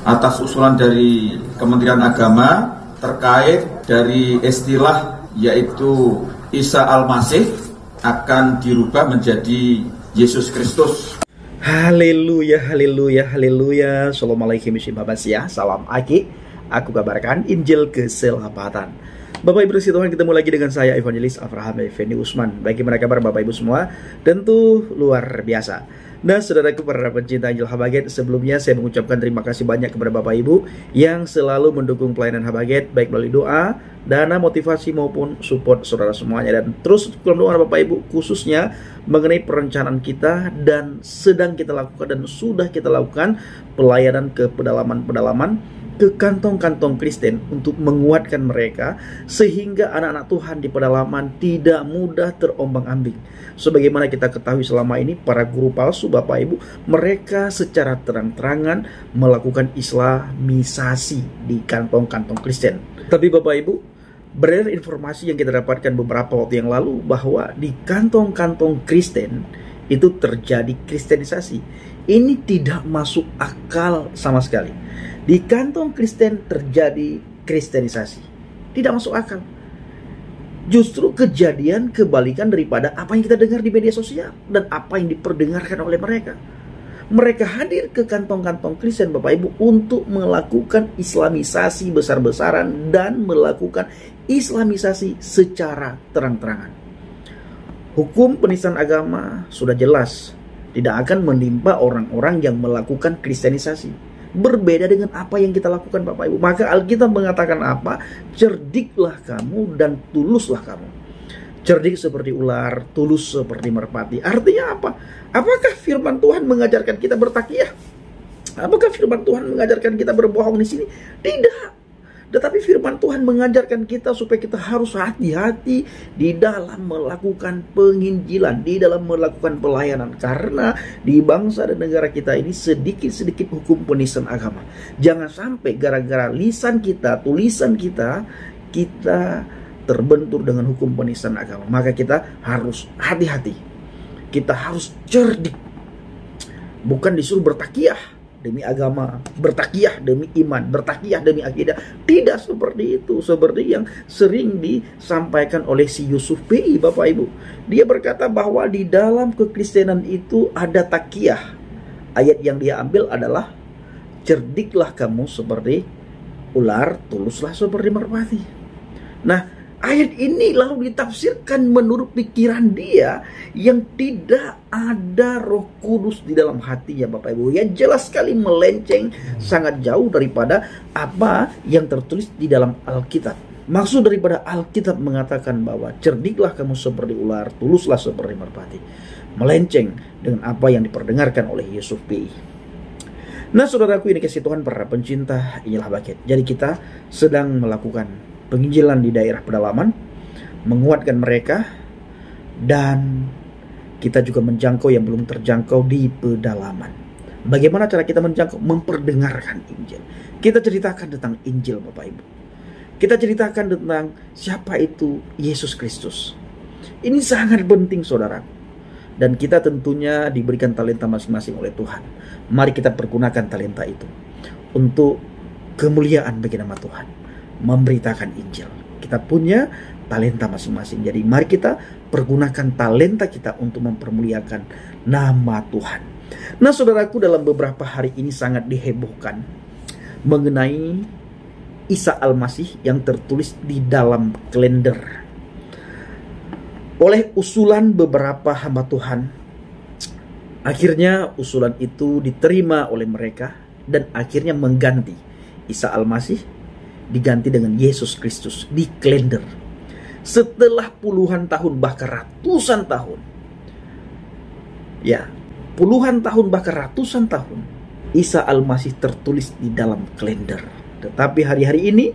atas usulan dari Kementerian Agama terkait dari istilah yaitu Isa Al-Masih akan dirubah menjadi Yesus Kristus. Haleluya, haleluya, haleluya. Assalamualaikum warahmatullahi wabarakatuh. Salam Aki. Aku kabarkan Injil keselamatan. Bapak Ibu Tuhan, ketemu lagi dengan saya Evangelis Abraham Effendi Usman. Bagaimana kabar Bapak Ibu semua? Tentu luar biasa. Nah, saudaraku para pencinta Injil Habaget, sebelumnya saya mengucapkan terima kasih banyak kepada Bapak Ibu yang selalu mendukung pelayanan Habaget, baik melalui doa, dana, motivasi maupun support saudara semuanya. Dan terus dalam doa Bapak Ibu khususnya mengenai perencanaan kita dan sedang kita lakukan dan sudah kita lakukan pelayanan ke pedalaman-pedalaman, ke kantong-kantong Kristen untuk menguatkan mereka sehingga anak-anak Tuhan di pedalaman tidak mudah terombang-ambing. Sebagaimana kita ketahui selama ini para guru palsu Bapak Ibu, mereka secara terang-terangan melakukan islamisasi di kantong-kantong Kristen. Tapi Bapak Ibu, beredar informasi yang kita dapatkan beberapa waktu yang lalu bahwa di kantong-kantong Kristen itu terjadi kristenisasi. Ini tidak masuk akal sama sekali. Di kantong Kristen terjadi kristenisasi. Tidak masuk akal. Justru kejadian kebalikan daripada apa yang kita dengar di media sosial dan apa yang diperdengarkan oleh mereka. Mereka hadir ke kantong-kantong Kristen Bapak Ibu untuk melakukan islamisasi besar-besaran dan melakukan islamisasi secara terang-terangan. Hukum penistaan agama sudah jelas tidak akan menimpa orang-orang yang melakukan kristenisasi. Berbeda dengan apa yang kita lakukan Bapak Ibu. Maka Alkitab mengatakan apa? Cerdiklah kamu dan tuluslah kamu. Cerdik seperti ular, tulus seperti merpati. Artinya apa? Apakah firman Tuhan mengajarkan kita bertakiyah? Apakah firman Tuhan mengajarkan kita berbohong di sini? Tidak. Tetapi firman Tuhan mengajarkan kita supaya kita harus hati-hati di dalam melakukan penginjilan, di dalam melakukan pelayanan. Karena di bangsa dan negara kita ini sedikit-sedikit hukum penistaan agama. Jangan sampai gara-gara lisan kita, tulisan kita terbentur dengan hukum penistaan agama. Maka kita harus hati-hati. Kita harus cerdik. Bukan disuruh bertakiyah demi agama, bertakiyah demi iman, bertakiyah demi akidah. Tidak seperti itu, seperti yang sering disampaikan oleh si Yusuf PI Bapak Ibu. Dia berkata bahwa di dalam kekristenan itu ada takiyah. Ayat yang dia ambil adalah cerdiklah kamu seperti ular, tuluslah seperti merpati. Nah, ayat ini lalu ditafsirkan menurut pikiran dia yang tidak ada Roh Kudus di dalam hatinya Bapak Ibu. Ya jelas sekali melenceng sangat jauh daripada apa yang tertulis di dalam Alkitab. Maksud daripada Alkitab mengatakan bahwa cerdiklah kamu seperti ular, tuluslah seperti merpati. Melenceng dengan apa yang diperdengarkan oleh Yusuf PI. Nah saudaraku, ini kasih Tuhan para pencinta Injil Habaget. Jadi kita sedang melakukan penginjilan di daerah pedalaman, menguatkan mereka, dan kita juga menjangkau yang belum terjangkau di pedalaman. Bagaimana cara kita menjangkau? Memperdengarkan Injil. Kita ceritakan tentang Injil Bapak Ibu. Kita ceritakan tentang siapa itu Yesus Kristus. Ini sangat penting saudara. Dan kita tentunya diberikan talenta masing-masing oleh Tuhan. Mari kita pergunakan talenta itu untuk kemuliaan bagi nama Tuhan, memberitakan Injil. Kita punya talenta masing-masing. Jadi mari kita pergunakan talenta kita untuk mempermuliakan nama Tuhan. Nah saudaraku, dalam beberapa hari ini sangat dihebohkan mengenai Isa Al-Masih yang tertulis di dalam kalender. Oleh usulan beberapa hamba Tuhan, akhirnya usulan itu diterima oleh mereka dan akhirnya mengganti Isa Al-Masih diganti dengan Yesus Kristus di kalender. Setelah puluhan tahun bahkan ratusan tahun. Ya, puluhan tahun bahkan ratusan tahun Isa Al-Masih tertulis di dalam kalender. Tetapi hari-hari ini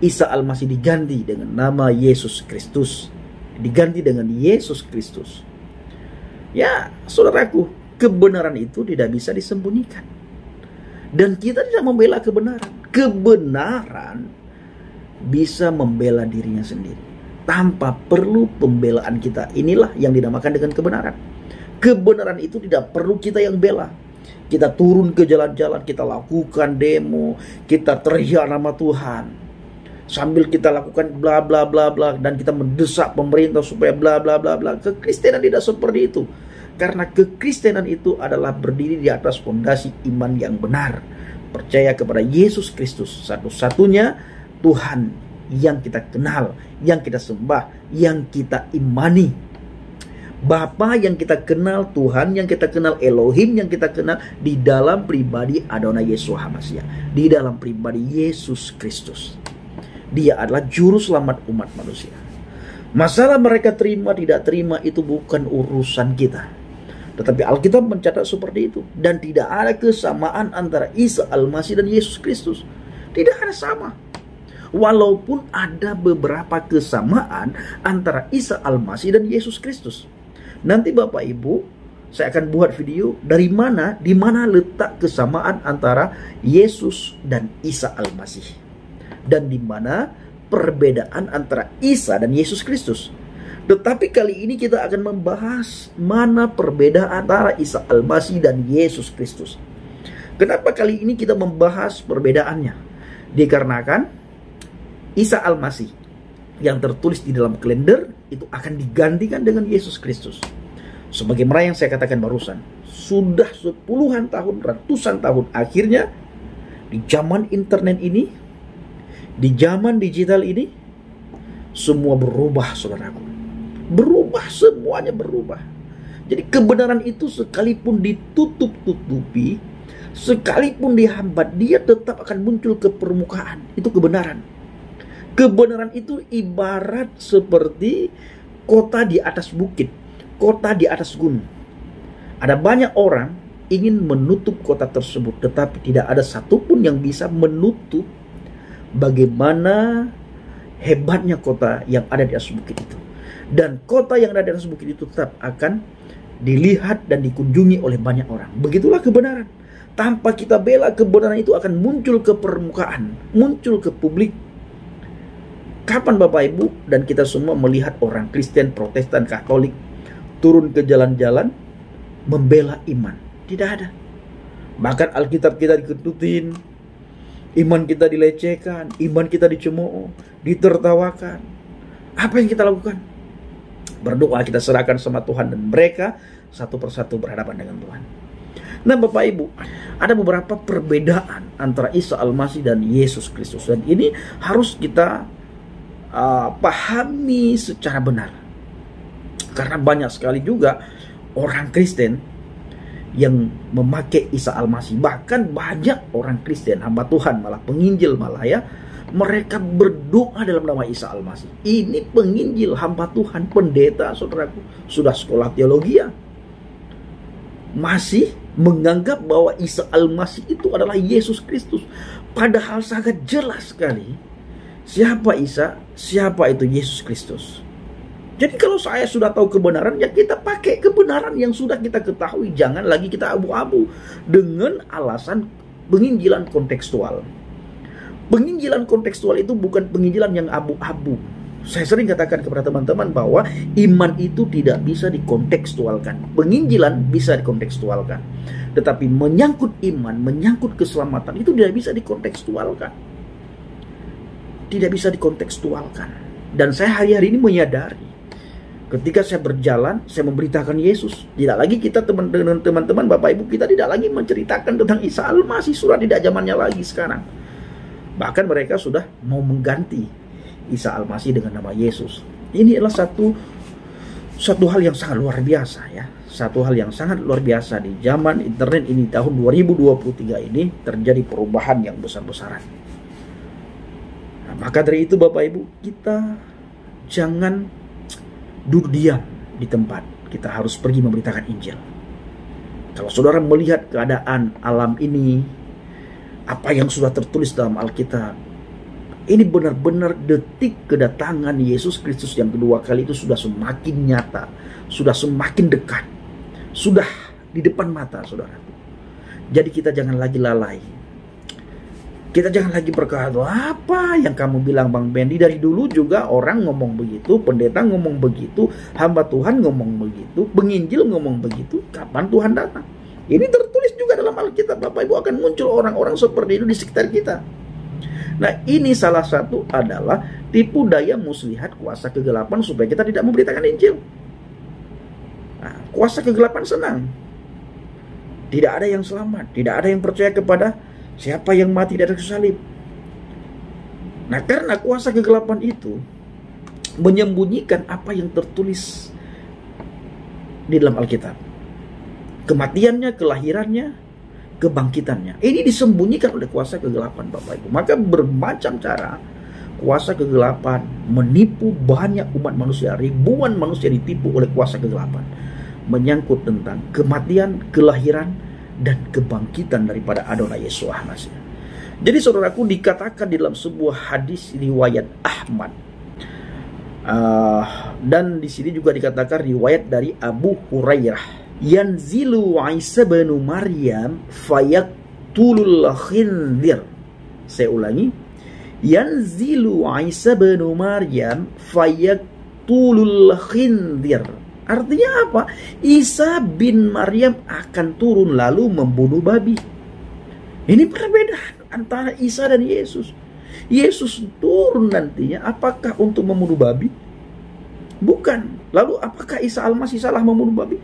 Isa Al-Masih diganti dengan nama Yesus Kristus. Diganti dengan Yesus Kristus. Ya, saudaraku, kebenaran itu tidak bisa disembunyikan. Dan kita tidak membela kebenaran. Kebenaran bisa membela dirinya sendiri tanpa perlu pembelaan kita. Inilah yang dinamakan dengan kebenaran. Kebenaran itu tidak perlu kita yang bela. Kita turun ke jalan-jalan, kita lakukan demo, kita teriak nama Tuhan. Sambil kita lakukan bla bla bla bla, dan kita mendesak pemerintah supaya bla bla bla bla. Kekristenan tidak seperti itu. Karena kekristenan itu adalah berdiri di atas fondasi iman yang benar. Percaya kepada Yesus Kristus, satu-satunya Tuhan yang kita kenal, yang kita sembah, yang kita imani. Bapa yang kita kenal, Tuhan yang kita kenal, Elohim yang kita kenal di dalam pribadi Adonai Yeshua HaMashiach, di dalam pribadi Yesus Kristus. Dia adalah juru selamat umat manusia. Masalah mereka terima tidak terima itu bukan urusan kita. Tetapi Alkitab mencatat seperti itu. Dan tidak ada kesamaan antara Isa Al-Masih dan Yesus Kristus. Tidak ada sama. Walaupun ada beberapa kesamaan antara Isa Al-Masih dan Yesus Kristus. Nanti Bapak Ibu, saya akan buat video di mana letak kesamaan antara Yesus dan Isa Al-Masih. Dan di mana perbedaan antara Isa dan Yesus Kristus. Tetapi kali ini kita akan membahas mana perbedaan antara Isa Al-Masih dan Yesus Kristus. Kenapa kali ini kita membahas perbedaannya? Dikarenakan Isa Al-Masih yang tertulis di dalam kalender itu akan digantikan dengan Yesus Kristus. Sebagaimana yang saya katakan barusan, sudah sepuluhan tahun, ratusan tahun, akhirnya di zaman internet ini, di zaman digital ini, semua berubah, saudaraku. Berubah, semuanya berubah. Jadi kebenaran itu sekalipun ditutup-tutupi, sekalipun dihambat, dia tetap akan muncul ke permukaan. Itu kebenaran. Kebenaran itu ibarat seperti kota di atas bukit, kota di atas gunung. Ada banyak orang ingin menutup kota tersebut, tetapi tidak ada satupun yang bisa menutup bagaimana hebatnya kota yang ada di atas bukit itu. Dan kota yang ada di atas bukit itu tetap akan dilihat dan dikunjungi oleh banyak orang. Begitulah kebenaran. Tanpa kita bela, kebenaran itu akan muncul ke permukaan, muncul ke publik. Kapan Bapak Ibu dan kita semua melihat orang Kristen, Protestan, Katolik turun ke jalan-jalan membela iman? Tidak ada. Bahkan Alkitab kita diketutin, iman kita dilecehkan, iman kita dicemooh, ditertawakan. Apa yang kita lakukan? Berdoa, kita serahkan sama Tuhan, dan mereka satu persatu berhadapan dengan Tuhan. Nah Bapak Ibu, ada beberapa perbedaan antara Isa Al-Masih dan Yesus Kristus, dan ini harus kita pahami secara benar. Karena banyak sekali juga orang Kristen yang memakai Isa Al-Masih. Bahkan banyak orang Kristen, hamba Tuhan, malah penginjil malah ya, mereka berdoa dalam nama Isa Al-Masih. Ini penginjil, hamba Tuhan, pendeta, saudaraku, sudah sekolah teologi ya, masih menganggap bahwa Isa Al-Masih itu adalah Yesus Kristus. Padahal sangat jelas sekali siapa Isa, siapa itu Yesus Kristus. Jadi kalau saya sudah tahu kebenaran, ya kita pakai kebenaran yang sudah kita ketahui. Jangan lagi kita abu-abu dengan alasan penginjilan kontekstual. Penginjilan kontekstual itu bukan penginjilan yang abu-abu. Saya sering katakan kepada teman-teman bahwa iman itu tidak bisa dikontekstualkan. Penginjilan bisa dikontekstualkan. Tetapi menyangkut iman, menyangkut keselamatan itu tidak bisa dikontekstualkan. Tidak bisa dikontekstualkan. Dan saya hari-hari ini menyadari, ketika saya berjalan, saya memberitakan Yesus. Tidak lagi kita teman-teman, Bapak Ibu, kita tidak lagi menceritakan tentang Isa Al-Masih. Sudah tidak zamannya lagi sekarang. Bahkan mereka sudah mau mengganti Isa Al-Masih dengan nama Yesus. Ini adalah satu hal yang sangat luar biasa ya. Satu hal yang sangat luar biasa di zaman internet ini, tahun 2023 ini terjadi perubahan yang besar-besaran. Maka dari itu Bapak Ibu, kita jangan duduk diam di tempat. Kita harus pergi memberitakan Injil. Kalau saudara melihat keadaan alam ini, apa yang sudah tertulis dalam Alkitab, ini benar-benar detik kedatangan Yesus Kristus yang kedua kali itu sudah semakin nyata, sudah semakin dekat, sudah di depan mata saudara. Jadi kita jangan lagi lalai. Kita jangan lagi berkata, apa yang kamu bilang Bang Bendi? Dari dulu juga orang ngomong begitu, pendeta ngomong begitu, hamba Tuhan ngomong begitu, penginjil ngomong begitu. Kapan Tuhan datang? Ini tertulis juga dalam dalam Alkitab, Bapak Ibu, akan muncul orang-orang seperti itu di sekitar kita. Nah, ini salah satu adalah tipu daya muslihat kuasa kegelapan supaya kita tidak memberitakan Injil. Nah, kuasa kegelapan senang. Tidak ada yang selamat, tidak ada yang percaya kepada siapa yang mati di atas salib. Nah, karena kuasa kegelapan itu menyembunyikan apa yang tertulis di dalam Alkitab. Kematiannya, kelahirannya, kebangkitannya. Ini disembunyikan oleh kuasa kegelapan, Bapak Ibu. Maka bermacam cara kuasa kegelapan menipu banyak umat manusia. Ribuan manusia ditipu oleh kuasa kegelapan. Menyangkut tentang kematian, kelahiran, dan kebangkitan daripada Adonai Yesus Masih. Jadi saudaraku, dikatakan di dalam sebuah hadis riwayat Ahmad. Dan di sini juga dikatakan riwayat dari Abu Hurairah. Yanzilu Isa bin Maryam fayaqtulul khinzir. Saya ulangi. Yanzilu Isa bin Maryam fayaqtulul khinzir. Artinya apa? Isa bin Maryam akan turun lalu membunuh babi. Ini perbedaan antara Isa dan Yesus. Yesus turun nantinya apakah untuk membunuh babi? Bukan. Lalu apakah Isa Al-Masih salah membunuh babi?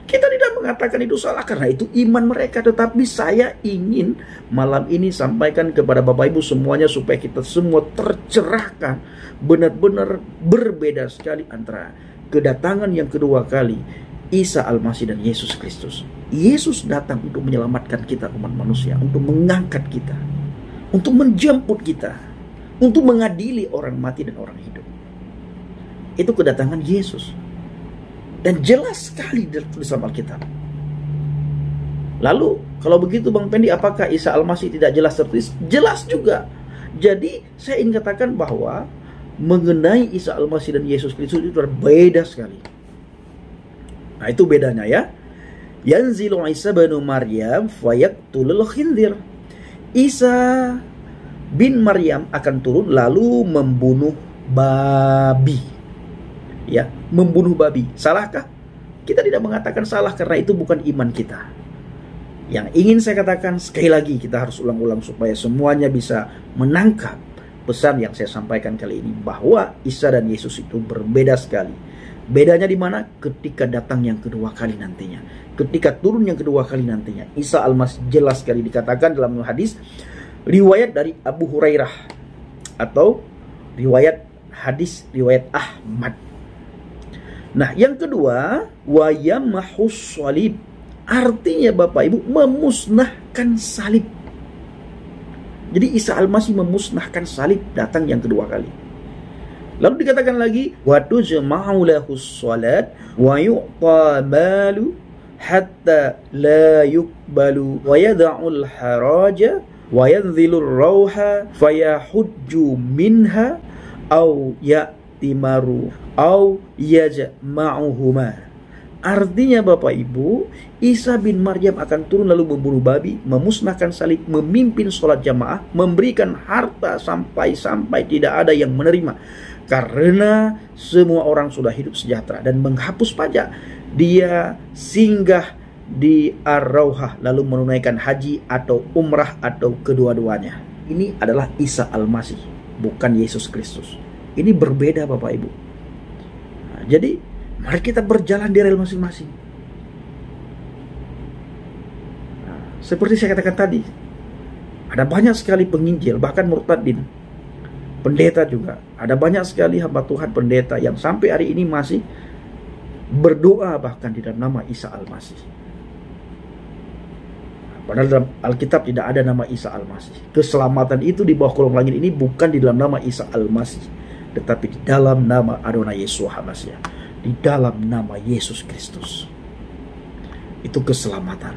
Kita tidak mengatakan itu salah karena itu iman mereka. Tetapi saya ingin malam ini sampaikan kepada Bapak Ibu semuanya supaya kita semua tercerahkan. Benar-benar berbeda sekali antara kedatangan yang kedua kali Isa Al-Masih dan Yesus Kristus. Yesus datang untuk menyelamatkan kita umat manusia, untuk mengangkat kita, untuk menjemput kita, untuk mengadili orang mati dan orang hidup. Itu kedatangan Yesus. Dan jelas sekali dalam tulisan Alkitab. Lalu kalau begitu Bang Pendi, apakah Isa Al-Masih tidak jelas tertulis? Jelas juga. Jadi saya ingin katakan bahwa mengenai Isa Al-Masih dan Yesus Kristus itu berbeda sekali. Nah, itu bedanya ya. Yanzilu Isa bin Maryam fayaqtulul khinzir. Isa bin Maryam akan turun lalu membunuh babi. Ya, membunuh babi. Salahkah? Kita tidak mengatakan salah karena itu bukan iman kita. Yang ingin saya katakan sekali lagi, kita harus ulang-ulang supaya semuanya bisa menangkap pesan yang saya sampaikan kali ini, bahwa Isa dan Yesus itu berbeda sekali. Bedanya di mana? Ketika datang yang kedua kali nantinya. Ketika turun yang kedua kali nantinya. Isa Al-Masih jelas sekali dikatakan dalam hadis riwayat dari Abu Hurairah atau riwayat hadis riwayat Ahmad. Nah, yang kedua, wa yamhus salib. Artinya Bapak Ibu, memusnahkan salib. Jadi Isa Al-Masih memusnahkan salib, datang yang kedua kali. Lalu dikatakan lagi, wa tujma'u lahus salat wa yu'ta malu hatta la yuqbalu wa yad'ul haraja wa yanzilur rauha fayahujju minha au ya'timaru au yajma'uhuma. Artinya Bapak Ibu, Isa bin Maryam akan turun lalu membunuh babi, memusnahkan salib, memimpin sholat jamaah, memberikan harta sampai-sampai tidak ada yang menerima. Karena semua orang sudah hidup sejahtera dan menghapus pajak. Dia singgah di Ar-Rauhah lalu menunaikan haji atau umrah atau kedua-duanya. Ini adalah Isa Al-Masih, bukan Yesus Kristus. Ini berbeda Bapak Ibu. Nah, jadi mari kita berjalan di rel masing-masing. Nah, seperti saya katakan tadi, ada banyak sekali penginjil, bahkan murtadin, pendeta juga. Ada banyak sekali hamba Tuhan pendeta yang sampai hari ini masih berdoa bahkan di dalam nama Isa Al-Masih. Padahal dalam Alkitab tidak ada nama Isa Al-Masih. Keselamatan itu di bawah kolong langit ini bukan di dalam nama Isa Al-Masih, tetapi di dalam nama Adonai Yesus Masih. Di dalam nama Yesus Kristus. Itu keselamatan.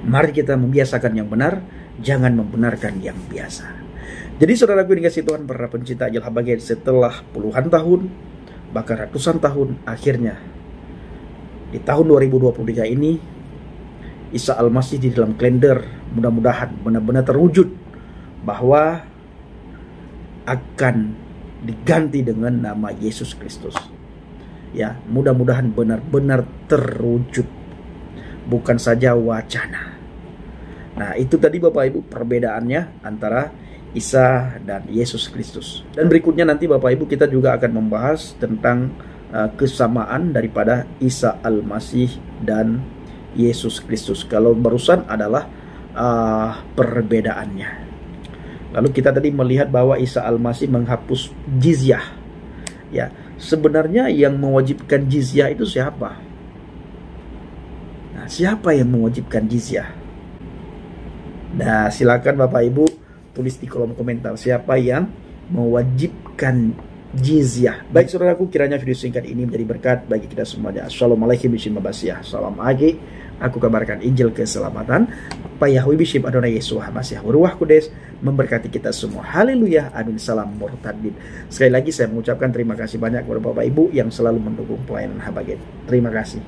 Mari kita membiasakan yang benar, jangan membenarkan yang biasa. Jadi saudaraku dikasih Tuhan, para pencinta Injil Habagai, setelah puluhan tahun, bahkan ratusan tahun, akhirnya di tahun 2023 ini Isa Al-Masih di dalam kalender mudah-mudahan benar-benar terwujud, bahwa akan diganti dengan nama Yesus Kristus. Ya, mudah-mudahan benar-benar terwujud, bukan saja wacana. Nah, itu tadi Bapak Ibu perbedaannya antara Isa dan Yesus Kristus. Dan berikutnya nanti Bapak Ibu kita juga akan membahas tentang kesamaan daripada Isa Al-Masih dan Yesus Kristus. Kalau barusan adalah perbedaannya. Lalu kita tadi melihat bahwa Isa Al-Masih menghapus jizyah. Ya, sebenarnya yang mewajibkan jizyah itu siapa? Nah, siapa yang mewajibkan jizyah? Nah, silakan Bapak Ibu tulis di kolom komentar siapa yang mewajibkan jizyah. Baik saudaraku, kiranya video singkat ini menjadi berkat bagi kita semuanya. Assalamualaikum warahmatullahi wabarakatuh. Salam agi. Aku kabarkan Injil keselamatan. Pak Yahweh Bishim Adonai Yesus Masih Ruah Kudus memberkati kita semua. Haleluya. Amin. Salam murtadin. Sekali lagi saya mengucapkan terima kasih banyak kepada Bapak Ibu yang selalu mendukung pelayanan Habaget. Terima kasih.